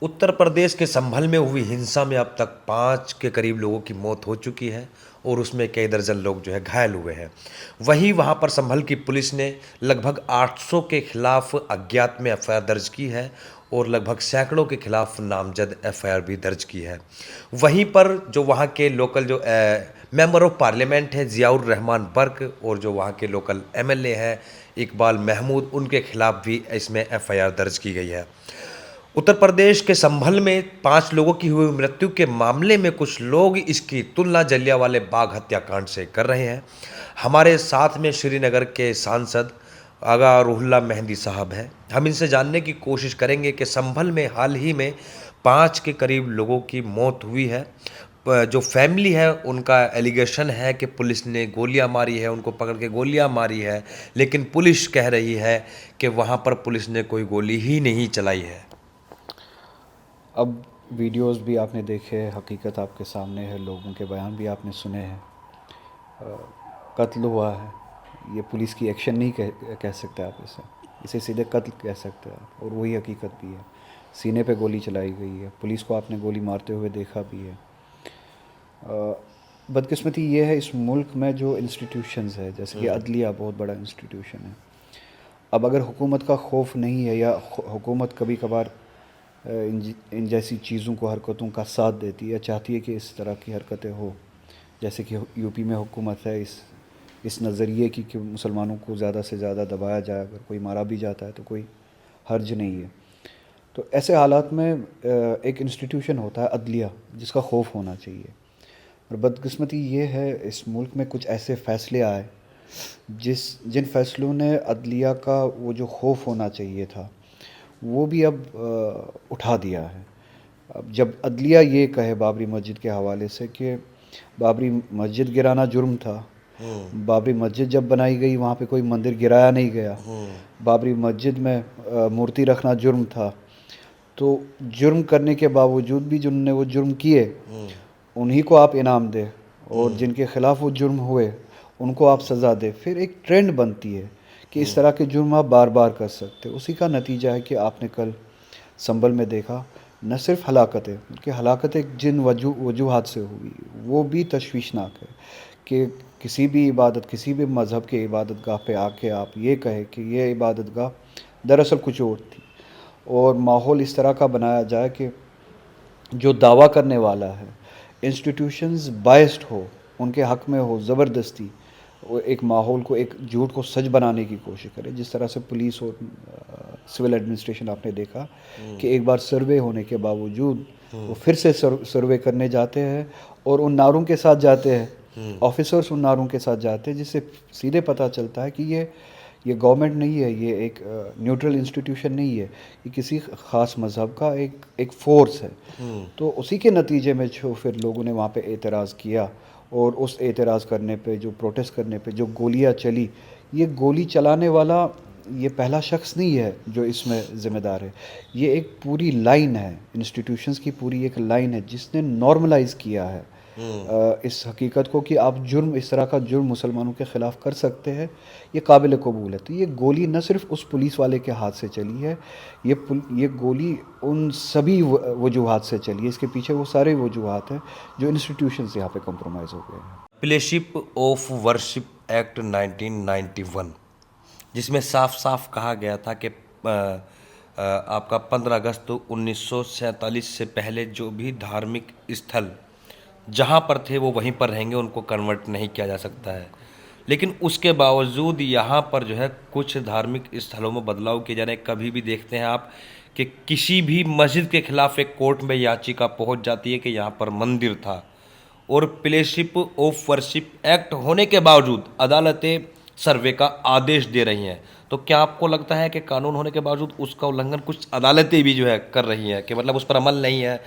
उत्तर प्रदेश के संभल में हुई हिंसा में अब तक 5 के करीब लोगों की मौत हो चुकी है और उसमें कई दर्जन लोग जो है घायल हुए हैं। वहीं वहां पर संभल की पुलिस ने लगभग 800 के खिलाफ अज्ञात में एफआईआर दर्ज की है और लगभग सैकड़ों के खिलाफ नामजद एफआईआर भी दर्ज की है। वहीं पर जो वहां के लोकल जो मेंबर ऑफ पार्लियामेंट है ज़ियाउर रहमान बर्क और जो वहां के लोकल एमएलए हैं इकबाल महमूद, उनके खिलाफ भी इसमें एफआईआर दर्ज की गई है। उत्तर प्रदेश के संभल में 5 लोगों की हुई मृत्यु के मामले में कुछ लोग इसकी तुलना जलियांवाले बाग हत्याकांड से कर रहे हैं। हमारे साथ में श्रीनगर के सांसद आगा रुहुल्ला मेहंदी साहब हैं। हम इनसे जानने की कोशिश करेंगे कि संभल में हाल ही में 5 के करीब लोगों की मौत हुई है। जो फैमिली है उनका एलिगेशन है कि पुलिस ने गोलियां मारी है, उनको पकड़ के गोलियां मारी है, लेकिन पुलिस कह रही है कि वहां पर पुलिस ने कोई गोली ही नहीं चलाई है। अब वीडियोस भी आपने देखे, हकीकत आपके सामने है, लोगों के बयान भी आपने सुने हैं। कत्ल हुआ है, ये पुलिस की एक्शन नहीं कह सकते आप इसे सीधे कत्ल कह सकते हैं और वही हकीकत भी है। सीने पे गोली चलाई गई है, पुलिस को आपने गोली मारते हुए देखा भी है। बदकिस्मती ये है इस मुल्क में जो इंस्टीट्यूशंस है, जैसे कि अदलिया बहुत बड़ा इंस्टीट्यूशन है। अब अगर हुकूमत का खौफ नहीं है या हुकूमत कभी कभार इन जैसी चीज़ों को, हरकतों का साथ देती है, चाहती है कि इस तरह की हरकतें हो, जैसे कि यूपी में हुकूमत है इस नज़रिए की कि मुसलमानों को ज़्यादा से ज़्यादा दबाया जाए, अगर कोई मारा भी जाता है तो कोई हर्ज नहीं है। तो ऐसे हालात में एक इंस्टीट्यूशन होता है अदलिया, जिसका खौफ होना चाहिए। और बदकिस्मती ये है इस मुल्क में कुछ ऐसे फ़ैसले आए जिन फ़ैसलों ने अदलिया का वो जो खौफ होना चाहिए था वो भी अब उठा दिया है। अब जब अदलिया ये कहे बाबरी मस्जिद के हवाले से कि बाबरी मस्जिद गिराना जुर्म था, बाबरी मस्जिद जब बनाई गई वहाँ पे कोई मंदिर गिराया नहीं गया, बाबरी मस्जिद में मूर्ति रखना जुर्म था, तो जुर्म करने के बावजूद भी जिन्होंने वो जुर्म किए उन्हीं को आप इनाम दे और जिनके ख़िलाफ़ वो जुर्म हुए उनको आप सज़ा दे। फिर एक ट्रेंड बनती है कि इस तरह के जुर्म आप बार बार कर सकते। उसी का नतीजा है कि आपने कल संभल में देखा, न सिर्फ हलाकतें, बल्कि हलाकतें जिन वजूहात से हुई वो भी तशवीशनाक है कि किसी भी इबादत, किसी भी मज़हब के इबादत गाह पे आके आप ये कहें कि ये इबादत गाह दरअसल कुछ और थी, और माहौल इस तरह का बनाया जाए कि जो दावा करने वाला है इंस्टीट्यूशंस बायस्ड हो, उनके हक़ में हो, ज़बरदस्ती वो एक माहौल को, एक झूठ को सच बनाने की कोशिश करे। जिस तरह से पुलिस और सिविल एडमिनिस्ट्रेशन आपने देखा कि एक बार सर्वे होने के बावजूद वो फिर से सर्वे करने जाते हैं और उन नारों के साथ जाते हैं, ऑफिसर्स उन नारों के साथ जाते हैं, जिससे सीधे पता चलता है कि ये गवर्नमेंट नहीं है, ये एक न्यूट्रल इंस्टीट्यूशन नहीं है, ये किसी ख़ास मज़हब का एक फ़ोर्स है। तो उसी के नतीजे में जो फिर लोगों ने वहाँ पे एतराज़ किया और उस एतराज़ करने पे, जो प्रोटेस्ट करने पे जो गोलियाँ चली, ये गोली चलाने वाला ये पहला शख्स नहीं है जो इसमें ज़िम्मेदार है। ये एक पूरी लाइन है, इंस्टीट्यूशंस की पूरी एक लाइन है जिसने नॉर्मलाइज़ किया है इस हकीकत को कि आप जुर्म, इस तरह का जुर्म मुसलमानों के ख़िलाफ़ कर सकते हैं, ये काबिल कबूल है। तो ये गोली न सिर्फ उस पुलिस वाले के हाथ से चली है, ये गोली उन सभी वजूहात से चली है। इसके पीछे वो सारे वजूहात हैं जो इंस्टीट्यूशन से यहाँ पे कॉम्प्रोमाइज़ हो गए हैं। फ्रेंडशिप ऑफ वर्शिप एक्ट 1991, जिसमें साफ साफ कहा गया था कि आपका 15 अगस्त 1947 से पहले जो भी धार्मिक स्थल जहाँ पर थे वो वहीं पर रहेंगे, उनको कन्वर्ट नहीं किया जा सकता है। लेकिन उसके बावजूद यहाँ पर जो है कुछ धार्मिक स्थलों में बदलाव किए जा रहे हैं। कभी भी देखते हैं आप कि किसी भी मस्जिद के खिलाफ एक कोर्ट में याचिका पहुँच जाती है कि यहाँ पर मंदिर था, और प्लेशिप ऑफ वर्शिप एक्ट होने के बावजूद अदालतें सर्वे का आदेश दे रही हैं। तो क्या आपको लगता है कि कानून होने के बावजूद उसका उल्लंघन कुछ अदालतें भी जो है कर रही हैं, कि मतलब उस पर अमल नहीं है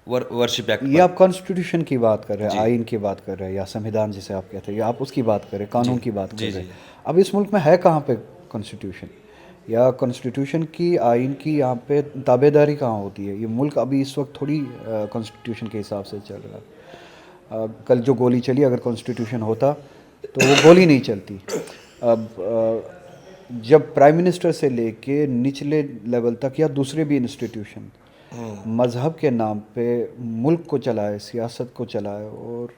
वर्शिप एक्ट ये पर? आप कॉन्स्टिट्यूशन की बात कर रहे हैं, जी आइन की बात कर रहे हैं, या संविधान जिसे आप कहते हैं, या आप उसकी बात कर रहे हैं, कानून की बात कर जी रहे जी हैं। अब इस मुल्क में है कहाँ पे कॉन्स्टिट्यूशन या कॉन्स्टिट्यूशन की, आइन की यहाँ पे ताबेदारी कहाँ होती है? ये मुल्क अभी इस वक्त थोड़ी कॉन्स्टिट्यूशन के हिसाब से चल रहा है। कल जो गोली चली, अगर कॉन्स्टिट्यूशन होता तो वो गोली नहीं चलती। अब जब प्राइम मिनिस्टर से लेके निचले लेवल तक या दूसरे भी इंस्टीट्यूशन मज़हब के नाम पे मुल्क को चलाए, सियासत को चलाए, और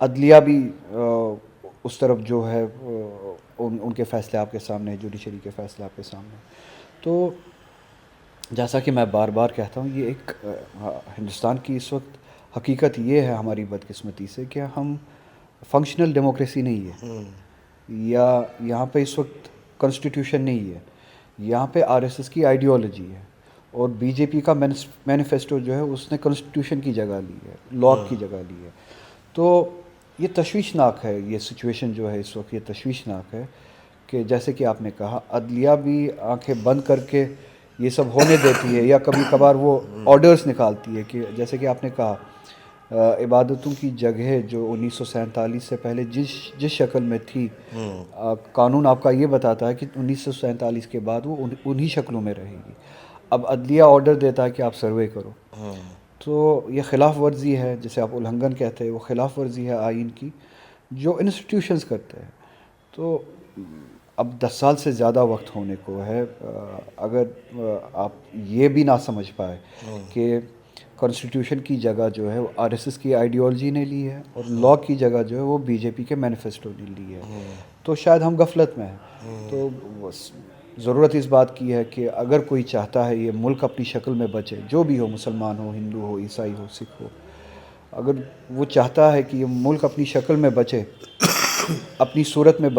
अदलिया भी उस तरफ जो है उनके फ़ैसले आपके सामने है, जुडिशरी के फ़ैसले आपके सामने हैं। तो जैसा कि मैं बार बार कहता हूँ, ये एक हिंदुस्तान की इस वक्त हकीकत ये है हमारी बदकिस्मती से कि हम फंक्शनल डेमोक्रेसी नहीं है, या यहाँ पे इस वक्त कॉन्स्टिट्यूशन नहीं है, यहाँ पे आरएसएस की आइडियोलॉजी है, और बीजेपी का मैनिफेस्टो जो है उसने कॉन्स्टिट्यूशन की जगह ली है, लॉ की जगह ली है। तो ये तशवीशनाक है, ये सिचुएशन जो है इस वक्त ये तशवीशनाक है कि जैसे कि आपने कहा, अदलिया भी आंखें बंद करके ये सब होने देती है, या कभी कभार वो ऑर्डर्स निकालती है कि जैसे कि आपने कहा इबादतों की जगह जो 1947 से पहले जिस शक्ल में थी, कानून आपका ये बताता है कि 1947 के बाद वो उन्हीं शक्लों में रहेगी। अब अदलिया ऑर्डर देता है कि आप सर्वे करो, तो ये खिलाफ वर्जी है, जिसे आप उल्लंघन कहते हैं, वो खिलाफ वर्जी है आइन की जो इंस्टीट्यूशंस करते हैं। तो अब 10 साल से ज़्यादा वक्त होने को है, अगर आप ये भी ना समझ पाए कि कॉन्स्टिट्यूशन की जगह जो है वो आरएसएस की आइडियोलॉजी ने ली है, और लॉ की जगह जो है वो बीजेपी के मैनिफेस्टो ने ली है, तो शायद हम गफलत में हैं। तो ज़रूरत इस बात की है कि अगर कोई चाहता है ये मुल्क अपनी शक्ल में बचे, जो भी हो, मुसलमान हो, हिंदू हो, ईसाई हो, सिख हो, अगर वो चाहता है कि ये मुल्क अपनी शक्ल में बचे, अपनी सूरत में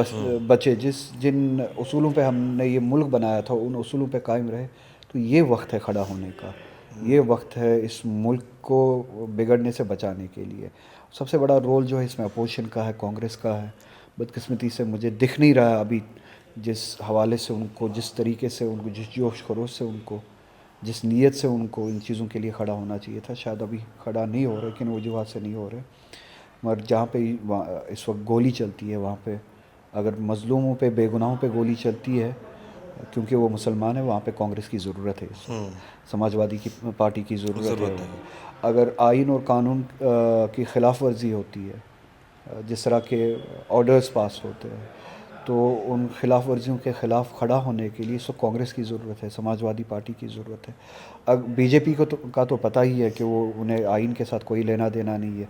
बचे, जिन उसूलों पे हमने ये मुल्क बनाया था उन उसूलों पे कायम रहे, तो ये वक्त है खड़ा होने का, ये वक्त है इस मुल्क को बिगड़ने से बचाने के लिए। सबसे बड़ा रोल जो है इसमें अपोजिशन का है, कांग्रेस का है। बदकिस्मती से मुझे दिख नहीं रहा है अभी जिस हवाले से उनको, जिस तरीके से उनको, जिस जोश खरोश से उनको, जिस नीयत से उनको इन चीज़ों के लिए खड़ा होना चाहिए था, शायद अभी खड़ा नहीं हो रहे, किन वजूहात से नहीं हो रहे। मगर जहाँ पे इस वक्त गोली चलती है, वहाँ पे अगर मज़लूमों पे, बेगुनाहों पे गोली चलती है क्योंकि वो मुसलमान है, वहाँ पे कांग्रेस की ज़रूरत है, समाजवादी की पार्टी की ज़रूरत है। अगर आइन और कानून की खिलाफ वर्जी होती है, जिस तरह के ऑर्डर्स पास होते हैं, तो उन खिलाफ वर्जियों के ख़िलाफ़ खड़ा होने के लिए इस वक्त कांग्रेस की ज़रूरत है, समाजवादी पार्टी की ज़रूरत है। अब बीजेपी को तो पता ही है कि वो, उन्हें आइन के साथ कोई लेना देना नहीं है,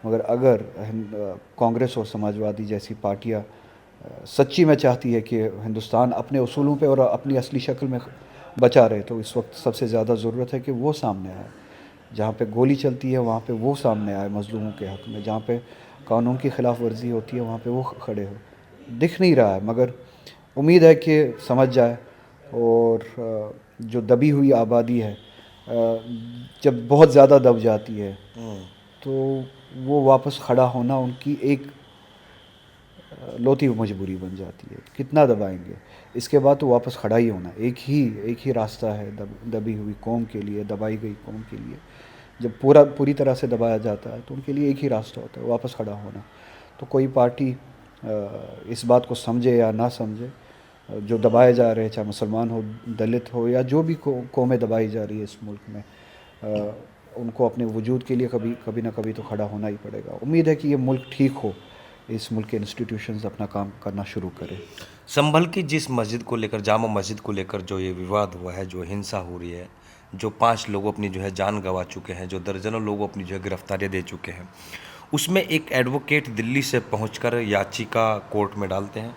मगर अगर कांग्रेस और समाजवादी जैसी पार्टियां सच्ची में चाहती है कि हिंदुस्तान अपने उसूलों पे और अपनी असली शक्ल में बचा रहे, तो इस वक्त सबसे ज़्यादा ज़रूरत है कि वो सामने आए। जहाँ पे गोली चलती है वहाँ पे वो सामने आए मज़लूमों के हक़ में, जहाँ पे कानून की खिलाफ वर्जी होती है वहाँ पे वो खड़े हो। दिख नहीं रहा है, मगर उम्मीद है कि समझ जाए, और जो दबी हुई आबादी है जब बहुत ज़्यादा दब जाती है तो वो वापस खड़ा होना उनकी एक लौती मजबूरी बन जाती है। कितना दबाएंगे, इसके बाद तो वापस खड़ा ही होना। एक ही रास्ता है दबी हुई कौम के लिए, दबाई गई कौम के लिए। जब पूरी तरह से दबाया जाता है तो उनके लिए एक ही रास्ता होता है, वापस खड़ा होना। तो कोई पार्टी इस बात को समझे या ना समझे, जो दबाए जा रहे हैं, चाहे मुसलमान हो, दलित हो, या जो भी कौमें दबाई जा रही है इस मुल्क में, उनको अपने वजूद के लिए कभी ना कभी तो खड़ा होना ही पड़ेगा। उम्मीद है कि ये मुल्क ठीक हो, इस मुल्क के इंस्टीट्यूशंस अपना काम करना शुरू करें। संभल की जिस मस्जिद को लेकर, जामा मस्जिद को लेकर जो ये विवाद हुआ है, जो हिंसा हो रही है, जो 5 लोग अपनी जो है जान गंवा चुके हैं, जो दर्जनों लोग अपनी जो है गिरफ्तारियाँ दे चुके हैं, उसमें एक एडवोकेट दिल्ली से पहुंचकर याचिका कोर्ट में डालते हैं,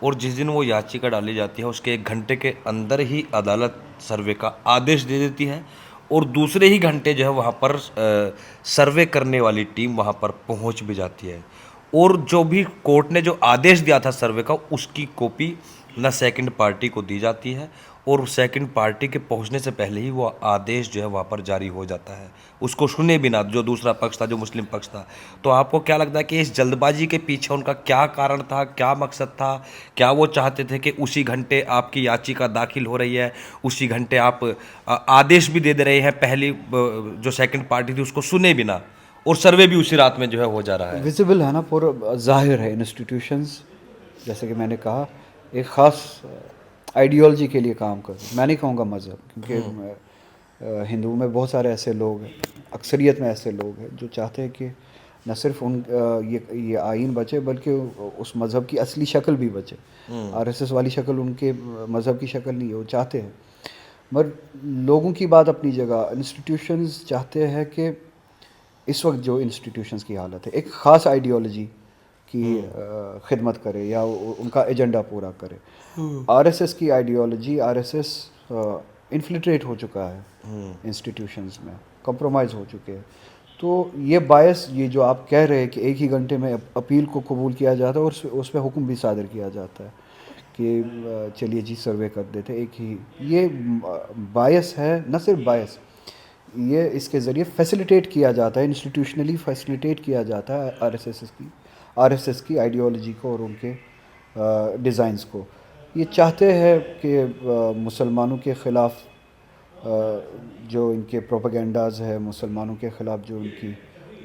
और जिस दिन वो याचिका डाली जाती है उसके 1 घंटे के अंदर ही अदालत सर्वे का आदेश दे देती है, और दूसरे ही घंटे जो है वहाँ पर सर्वे करने वाली टीम वहाँ पर पहुँच भी जाती है, और जो भी कोर्ट ने जो आदेश दिया था सर्वे का, उसकी कॉपी न सेकंड पार्टी को दी जाती है, और सेकंड पार्टी के पहुंचने से पहले ही वो आदेश जो है वहाँ पर जारी हो जाता है, उसको सुने बिना, जो दूसरा पक्ष था, जो मुस्लिम पक्ष था। तो आपको क्या लगता है कि इस जल्दबाजी के पीछे उनका क्या कारण था, क्या मकसद था? क्या वो चाहते थे कि उसी घंटे आपकी याचिका दाखिल हो रही है, उसी घंटे आप आदेश भी दे रहे हैं, पहली जो सेकंड पार्टी थी उसको सुने बिना, और सर्वे भी उसी रात में जो है हो जा रहा है? विजिबल है ना, पूरा ज़ाहिर है। इंस्टीट्यूशंस, जैसे कि मैंने कहा, एक ख़ास आइडियोलॉजी के लिए काम कर, मैं नहीं कहूँगा मज़हब, क्योंकि हिंदुओं में बहुत सारे ऐसे लोग हैं, अक्सरियत में ऐसे लोग हैं जो चाहते हैं कि न सिर्फ ये आइन बचे, बल्कि उस मज़हब की असली शक्ल भी बचे। आरएसएस वाली शक्ल उनके मज़हब की शक्ल नहीं है, वो चाहते हैं। मगर लोगों की बात अपनी जगह, इंस्टीट्यूशंस चाहते हैं कि इस वक्त जो इंस्टीट्यूशंस की हालत है, एक ख़ास आइडियोलॉजी की खिदमत करे या उनका एजेंडा पूरा करे। आरएसएस की आइडियोलॉजी, आरएसएस इन्फिल्ट्रेट हो चुका है इंस्टीट्यूशंस में, कंप्रोमाइज़ हो चुके हैं। तो ये बायस, ये जो आप कह रहे हैं कि एक ही घंटे में अपील को कबूल किया जाता है और उस पर हुक्म भी सादर किया जाता है कि चलिए जी सर्वे कर देते, एक ही ये बायस है। न सिर्फ बायस, ये इसके ज़रिए फैसिलिटेट किया जाता है, इंस्टीट्यूशनली फैसिलिटेट किया जाता है आरएसएस की आइडियोलॉजी को और उनके डिज़ाइंस को। ये चाहते हैं कि मुसलमानों के ख़िलाफ़ जो इनके प्रोपेगेंडाज़ है, मुसलमानों के ख़िलाफ़ जो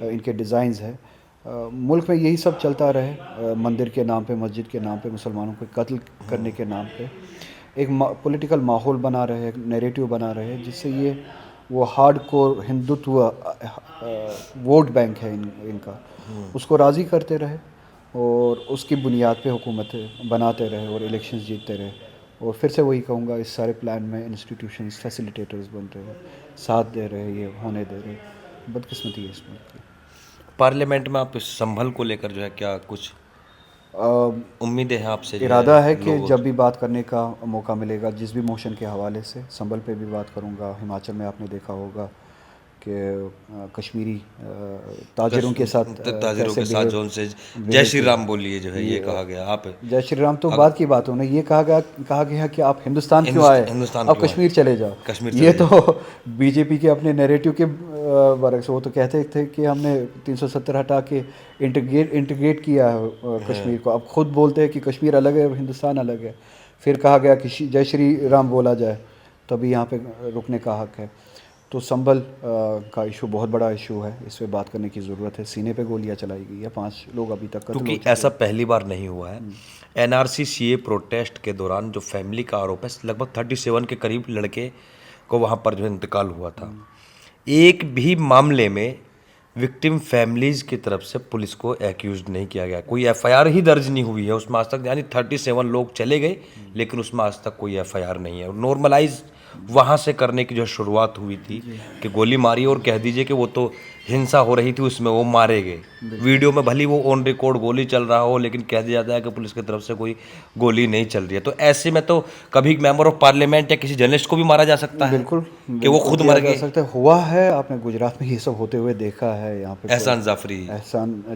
इनके डिज़ाइंस है, मुल्क में यही सब चलता रहे। मंदिर के नाम पे, मस्जिद के नाम पे, मुसलमानों को कत्ल करने के नाम पे एक पॉलिटिकल माहौल बना रहे, एक नैरेटिव बना रहे, जिससे ये वो हार्डकोर हिंदुत्व वोट बैंक है इनका, उसको राज़ी करते रहे और उसकी बुनियाद पे हुकूमतें बनाते रहे और इलेक्शंस जीतते रहे। और फिर से वही कहूँगा, इस सारे प्लान में इंस्टीट्यूशंस फैसिलिटेटर्स बन रहे हैं, साथ दे रहे, ये होने दे रहे। बदकिस्मती है इस मुल्क की। पार्लियामेंट में आप इस संभल को लेकर जो है क्या कुछ उम्मीदें हैं आपसे? जो इरादा है कि लोगों जब भी बात करने का मौका मिलेगा, जिस भी मोशन के हवाले से, संभल पे भी बात करूँगा। हिमाचल में आपने देखा होगा कि कश्मीरी ताजिरों के साथ ताजिरों कैसे के साथ जो उनसे जय श्री राम बोलिए जो है ये कहा गया। आप जय श्री राम तो बाद की बात होने, ये कहा गया कि आप हिंदुस्तान क्यों आए, हिंदुस्तान आप क्यों कश्मीर चले जाओ। कश्मीर ये तो बीजेपी के अपने नैरेटिव के वर्क से, वो तो कहते थे कि हमने 370 हटा के इंटीग्रेट किया है कश्मीर को। अब खुद बोलते हैं कि कश्मीर अलग है और हिंदुस्तान अलग है। फिर कहा गया कि जय श्री राम बोला जाए, तभी यहाँ पे रुकने का हक है। तो संभल का इशू बहुत बड़ा इशू है, इस पर बात करने की ज़रूरत है। सीने पे गोलियां चलाई गई है, 5 लोग अभी तक कत्ल हो क्योंकि चुके ऐसा पहली बार नहीं हुआ है। एनआरसी सीए प्रोटेस्ट के दौरान जो फैमिली का आरोप है, लगभग 37 के करीब लड़के को वहाँ पर जो है इंतकाल हुआ था। एक भी मामले में विक्टिम फैमिलीज की तरफ से पुलिस को एक्यूज नहीं किया गया, कोई एफआईआर ही दर्ज नहीं हुई है उसमें आज तक। यानी 37 लोग चले गए लेकिन उसमें आज तक कोई एफआईआर नहीं है। नॉर्मलाइज वहाँ से करने की जो शुरुआत हुई थी कि गोली मारी और कह दीजिए कि वो तो हिंसा हो रही थी उसमें वो मारे गए। वीडियो में भली वो ऑन रिकॉर्ड गोली चल रहा हो लेकिन कह दिया जाता है कि पुलिस की तरफ से कोई गोली नहीं चल रही है। तो ऐसे में तो कभी मेंबर ऑफ पार्लियामेंट या किसी जर्नलिस्ट को भी मारा जा सकता है। बिल्कुल कि वो खुद मर गए। सकते हुआ है। आपने गुजरात में ये सब होते हुए देखा है। यहाँ पे एहसान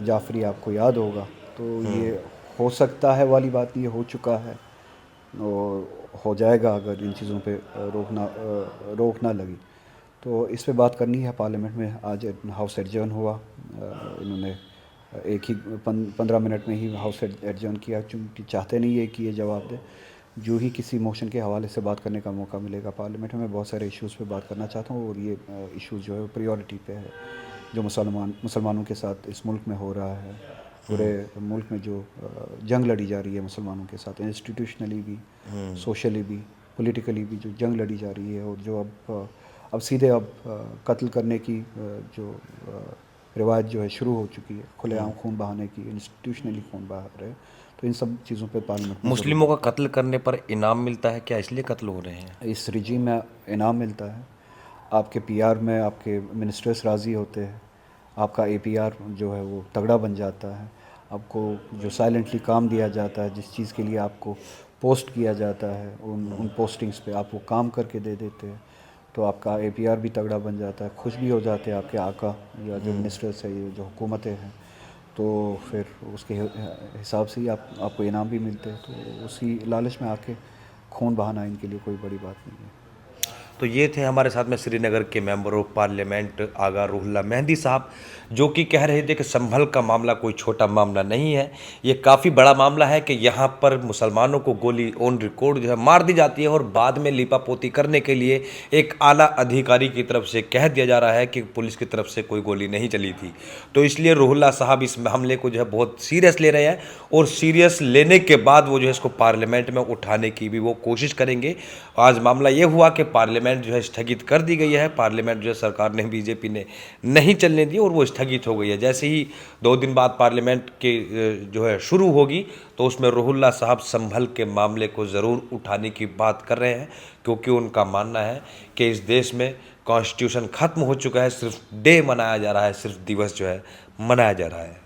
जाफरी आपको याद होगा। तो ये हो सकता है वाली बात नहीं, ये हो चुका है और हो जाएगा अगर इन चीज़ों पे रोक ना लगी। तो इस पे बात करनी है पार्लियामेंट में। आज हाउस एडजर्न हुआ, इन्होंने एक ही 15 मिनट में ही हाउस एडजर्न किया, चूँकि चाहते नहीं है कि ये जवाब दे। जो ही किसी मोशन के हवाले से बात करने का मौका मिलेगा पार्लियामेंट में, बहुत सारे इश्यूज़ पे बात करना चाहता हूँ और ये इश्यूज़ जो है प्रायोरिटी पे है। जो मुसलमानों के साथ इस मुल्क में हो रहा है, पूरे मुल्क में जो जंग लड़ी जा रही है मुसलमानों के साथ, इंस्टीट्यूशनली भी, सोशली भी, पॉलिटिकली भी जो जंग लड़ी जा रही है, और जो अब सीधे कत्ल करने की जो रिवायत जो है शुरू हो चुकी है, खुलेआम खून बहाने की, इंस्टीट्यूशनली खून बहा रहे हैं। तो इन सब चीज़ों पे पार्लियामेंट में मुस्लिमों का कत्ल करने पर इनाम मिलता है क्या? इसलिए कत्ल हो रहे हैं? इस रिजीम में इनाम मिलता है। आपके पीआर में आपके मिनिस्टर्स राज़ी होते हैं, आपका एपीआर जो है वो तगड़ा बन जाता है। आपको जो साइलेंटली काम दिया जाता है, जिस चीज़ के लिए आपको पोस्ट किया जाता है, उन पोस्टिंग्स पे आप वो काम करके दे देते हैं, तो आपका एपीआर भी तगड़ा बन जाता है। खुश भी हो जाते हैं आपके आका या जो मिनिस्टर्स है, ये जो हुकूमतें हैं। तो फिर उसके हिसाब से ही आपको इनाम भी मिलते हैं। तो उसी लालच में आके खून बहाना इनके लिए कोई बड़ी बात नहीं है। तो ये थे हमारे साथ में श्रीनगर के मेंबर ऑफ पार्लियामेंट आगा रूहुल्लाह मेहंदी साहब, जो कि कह रहे थे कि संभल का मामला कोई छोटा मामला नहीं है, ये काफ़ी बड़ा मामला है कि यहाँ पर मुसलमानों को गोली ऑन रिकॉर्ड जो है मार दी जाती है और बाद में लिपापोती करने के लिए एक आला अधिकारी की तरफ से कह दिया जा रहा है कि पुलिस की तरफ से कोई गोली नहीं चली थी। तो इसलिए रूहुल्लाह साहब इस मामले को जो है बहुत सीरियस ले रहे हैं और सीरियस लेने के बाद वो जो है इसको पार्लियामेंट में उठाने की भी वो कोशिश करेंगे। आज मामला ये हुआ कि पार्लियामेंट पार्लियामेंट जो है स्थगित कर दी गई है। पार्लियामेंट जो है सरकार ने, बीजेपी ने नहीं चलने दी और वो स्थगित हो गई है। जैसे ही 2 दिन बाद पार्लियामेंट के जो है शुरू होगी तो उसमें रुहुल्ला साहब संभल के मामले को ज़रूर उठाने की बात कर रहे हैं, क्योंकि उनका मानना है कि इस देश में कॉन्स्टिट्यूशन ख़त्म हो चुका है, सिर्फ डे मनाया जा रहा है, सिर्फ दिवस जो है मनाया जा रहा है।